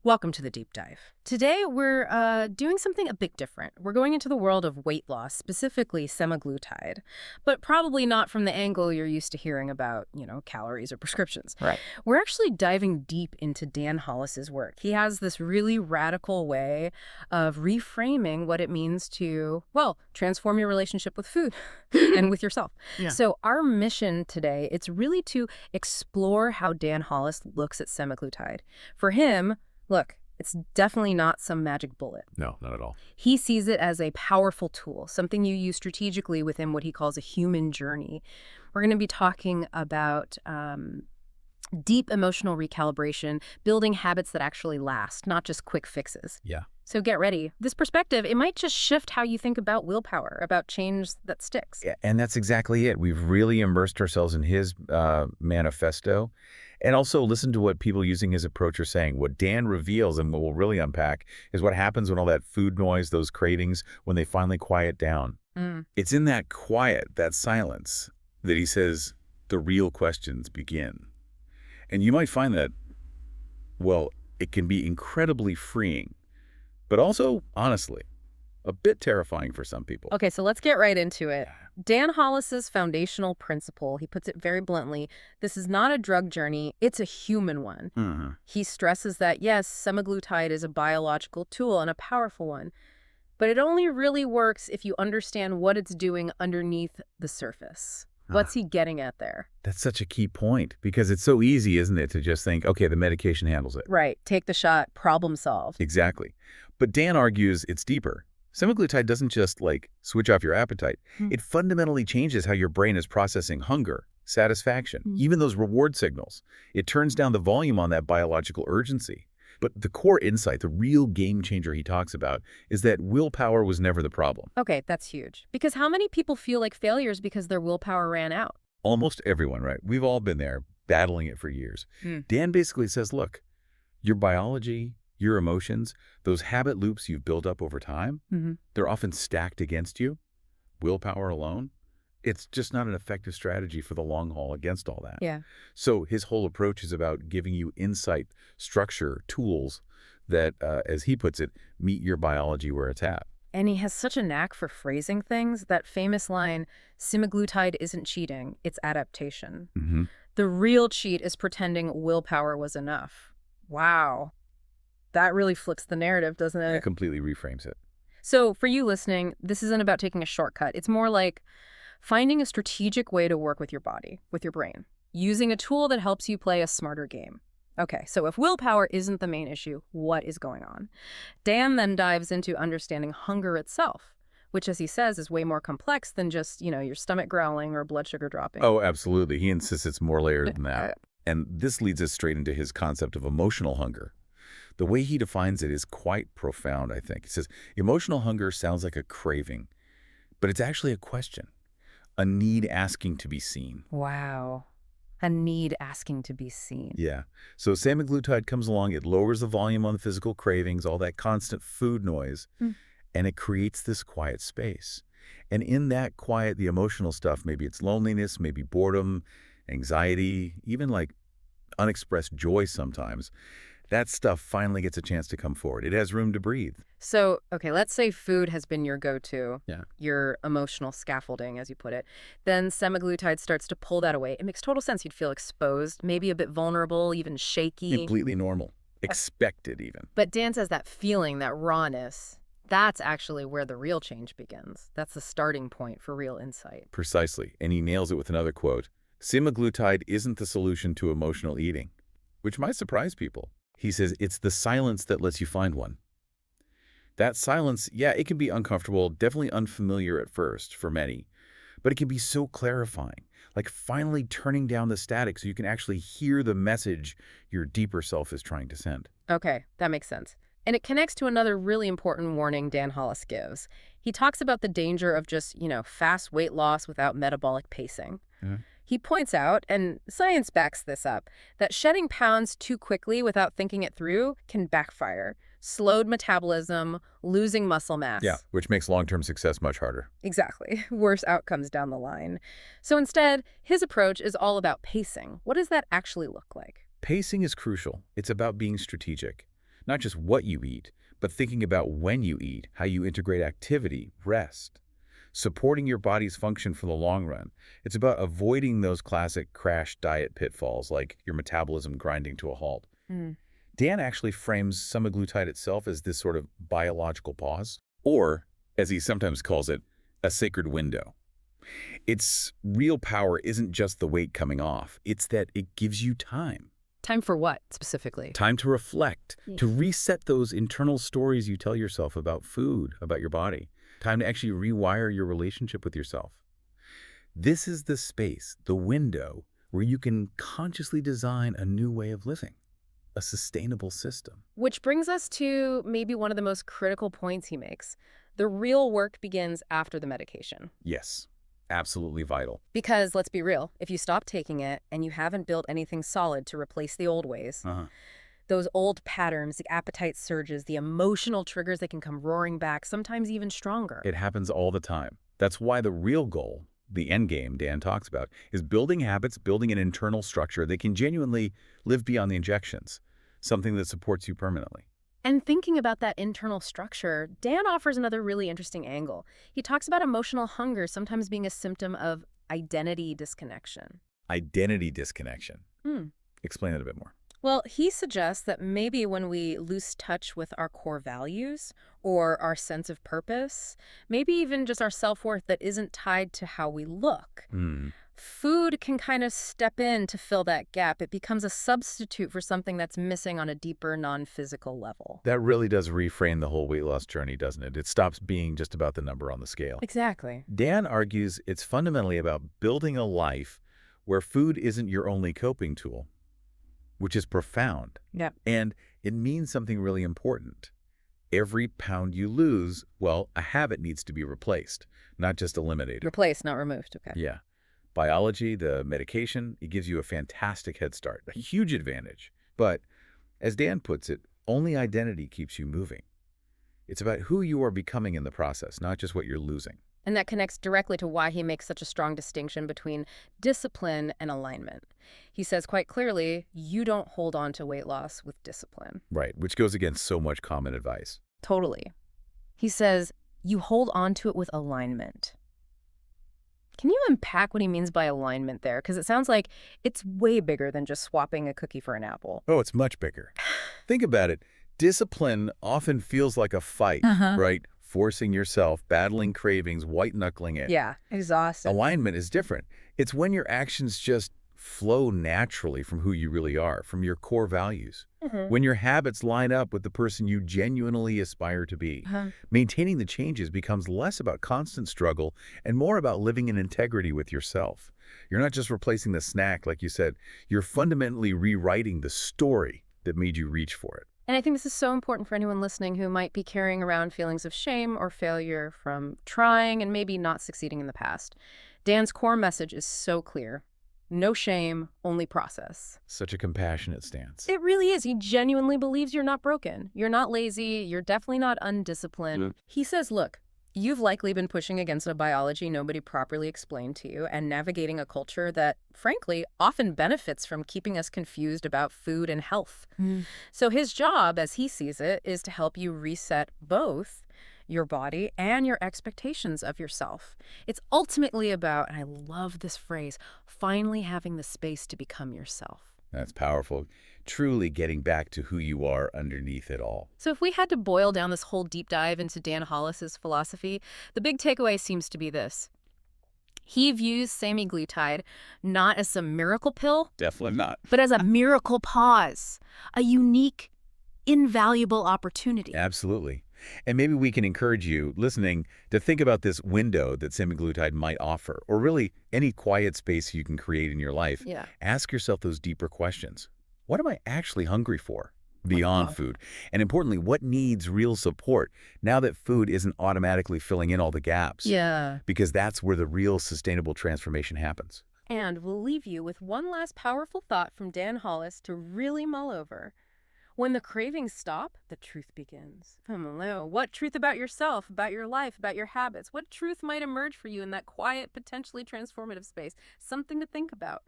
Welcome to the deep dive. Today, we're doing something a bit different. We're going into the world of weight loss, specifically semaglutide, but probably not from the angle you're used to hearing about, calories or prescriptions. Right. We're actually diving deep into Dan Hollis's work. He has this really radical way of reframing what it means to, well, transform your relationship with food and with yourself. Yeah. So our mission today, it's really to explore how Dan Hollis looks at semaglutide. For him, look, it's definitely not some magic bullet. No, not at all. He sees it as a powerful tool, something you use strategically within what he calls a human journey. We're going to be talking about deep emotional recalibration, building habits that actually last, not just quick fixes. Yeah. So get ready. This perspective, it might just shift how you think about willpower, about change that sticks. Yeah, and that's exactly it. We've really immersed ourselves in his manifesto and also listened to what people using his approach are saying. What Dan reveals and what we'll really unpack is what happens when all that food noise, those cravings, when they finally quiet down. It's in that quiet, that silence, that he says the real questions begin. And you might find that, well, it can be incredibly freeing, but also, honestly, a bit terrifying for some people. Okay, so let's get right into it. Dan Hollis's foundational principle, he puts it very bluntly, this is not a drug journey, it's a human one. He stresses that, yes, semaglutide is a biological tool and a powerful one, but it only really works if you understand what it's doing underneath the surface. What's he getting at there? That's such a key point because it's so easy, isn't it, to just think, okay, the medication handles it. Right, take the shot, problem solved. Exactly. But Dan argues it's deeper. Semaglutide doesn't just, switch off your appetite. It fundamentally changes how your brain is processing hunger, satisfaction, even those reward signals. It turns down the volume on that biological urgency. But the core insight, the real game changer he talks about, is that willpower was never the problem. Okay, that's huge. Because how many people feel like failures because their willpower ran out? Almost everyone, right? We've all been there, battling it for years. Dan basically says, look, your biology, your emotions, those habit loops you've built up over time, they're often stacked against you. Willpower alone, it's just not an effective strategy for the long haul against all that. Yeah. So his whole approach is about giving you insight, structure, tools that, as he puts it, meet your biology where it's at. And he has such a knack for phrasing things. That famous line, semaglutide isn't cheating, it's adaptation. The real cheat is pretending willpower was enough. Wow. That really flips the narrative, doesn't it? It completely reframes it. So for you listening, this isn't about taking a shortcut. It's more like finding a strategic way to work with your body, with your brain, using a tool that helps you play a smarter game. Okay, so if willpower isn't the main issue, what is going on? Dan then dives into understanding hunger itself, which, as he says, is way more complex than just, your stomach growling or blood sugar dropping. Oh, absolutely. He insists it's more layered than that. And this leads us straight into his concept of emotional hunger. The way he defines it is quite profound, I think. He says, emotional hunger sounds like a craving, but it's actually a question, a need asking to be seen. Wow. A need asking to be seen. Yeah. So semaglutide comes along, it lowers the volume on the physical cravings, all that constant food noise, and it creates this quiet space. And in that quiet, the emotional stuff, maybe it's loneliness, maybe boredom, anxiety, even unexpressed joy sometimes, that stuff finally gets a chance to come forward. It has room to breathe. So, okay, let's say food has been your go-to, Yeah. your emotional scaffolding, as you put it. Then semaglutide starts to pull that away. It makes total sense. You'd feel exposed, maybe a bit vulnerable, even shaky. Completely normal. Expected, even. But Dan says that feeling, that rawness, that's actually where the real change begins. That's the starting point for real insight. Precisely. And he nails it with another quote. Semaglutide isn't the solution to emotional eating, which might surprise people. He says it's the silence that lets you find one. That silence, yeah, it can be uncomfortable, definitely unfamiliar at first for many, but it can be so clarifying, like finally turning down the static so you can actually hear the message your deeper self is trying to send. Okay, that makes sense. And it connects to another really important warning Dan Hollis gives. He talks about the danger of just, fast weight loss without metabolic pacing. He points out, and science backs this up, that shedding pounds too quickly without thinking it through can backfire. Slowed metabolism, losing muscle mass. Yeah, which makes long-term success much harder. Exactly. Worse outcomes down the line. So instead, his approach is all about pacing. What does that actually look like? Pacing is crucial. It's about being strategic. Not just what you eat, but thinking about when you eat, how you integrate activity, rest, supporting your body's function for the long run. It's about avoiding those classic crash diet pitfalls like your metabolism grinding to a halt. Mm. Dan actually frames semaglutide itself as this sort of biological pause, or, as he sometimes calls it, a sacred window. Its real power isn't just the weight coming off, it's that it gives you time. Time for what, specifically? Time to reflect, Yeah. to reset those internal stories you tell yourself about food, about your body. Time to actually rewire your relationship with yourself. This is the space, the window, where you can consciously design a new way of living, a sustainable system. Which brings us to maybe one of the most critical points he makes. The real work begins after the medication. Yes, absolutely vital. Because, let's be real, if you stop taking it and you haven't built anything solid to replace the old ways, those old patterns, the appetite surges, the emotional triggers that can come roaring back, sometimes even stronger. It happens all the time. That's why the real goal, the end game Dan talks about, is building habits, building an internal structure that can genuinely live beyond the injections, something that supports you permanently. And thinking about that internal structure, Dan offers another really interesting angle. He talks about emotional hunger sometimes being a symptom of identity disconnection. Identity disconnection. Hmm. Explain that a bit more. Well, he suggests that maybe when we lose touch with our core values or our sense of purpose, maybe even just our self-worth that isn't tied to how we look, food can kind of step in to fill that gap. It becomes a substitute for something that's missing on a deeper, non-physical level. That really does reframe the whole weight loss journey, doesn't it? It stops being just about the number on the scale. Exactly. Dan argues it's fundamentally about building a life where food isn't your only coping tool, which is profound. Yep. And it means something really important. Every pound you lose, well, a habit needs to be replaced, not just eliminated. Replaced, not removed. Okay. Yeah. Biology, the medication, it gives you a fantastic head start, a huge advantage. But as Dan puts it, only identity keeps you moving. It's about who you are becoming in the process, not just what you're losing. And that connects directly to why he makes such a strong distinction between discipline and alignment. He says quite clearly, you don't hold on to weight loss with discipline. Right, which goes against so much common advice. Totally. He says, you hold on to it with alignment. Can you unpack what he means by alignment there? Because it sounds like it's way bigger than just swapping a cookie for an apple. Oh, it's much bigger. Think about it. Discipline often feels like a fight, right? Forcing yourself, battling cravings, white-knuckling it. Yeah, exhausting. Alignment is different. It's when your actions just flow naturally from who you really are, from your core values. When your habits line up with the person you genuinely aspire to be. Maintaining the changes becomes less about constant struggle and more about living in integrity with yourself. You're not just replacing the snack, like you said. You're fundamentally rewriting the story that made you reach for it. And I think this is so important for anyone listening who might be carrying around feelings of shame or failure from trying and maybe not succeeding in the past. Dan's core message is so clear. No shame, only process. Such a compassionate stance. It really is. He genuinely believes you're not broken. You're not lazy. You're definitely not undisciplined. He says, look, you've likely been pushing against a biology nobody properly explained to you and navigating a culture that, frankly, often benefits from keeping us confused about food and health. So his job, as he sees it, is to help you reset both your body and your expectations of yourself. It's ultimately about, and I love this phrase, finally having the space to become yourself. That's powerful. Truly getting back to who you are underneath it all. So if we had to boil down this whole deep dive into Dan Hollis's philosophy, the big takeaway seems to be this. He views semaglutide not as some miracle pill, Definitely not. but as a miracle pause, a unique, invaluable opportunity. Absolutely. And maybe we can encourage you, listening, to think about this window that semaglutide might offer, or really any quiet space you can create in your life. Yeah. Ask yourself those deeper questions. What am I actually hungry for beyond food? And importantly, what needs real support now that food isn't automatically filling in all the gaps? Yeah. Because that's where the real sustainable transformation happens. And we'll leave you with one last powerful thought from Dan Hollis to really mull over. When the cravings stop, the truth begins. Hello. What truth about yourself, about your life, about your habits? What truth might emerge for you in that quiet, potentially transformative space? Something to think about.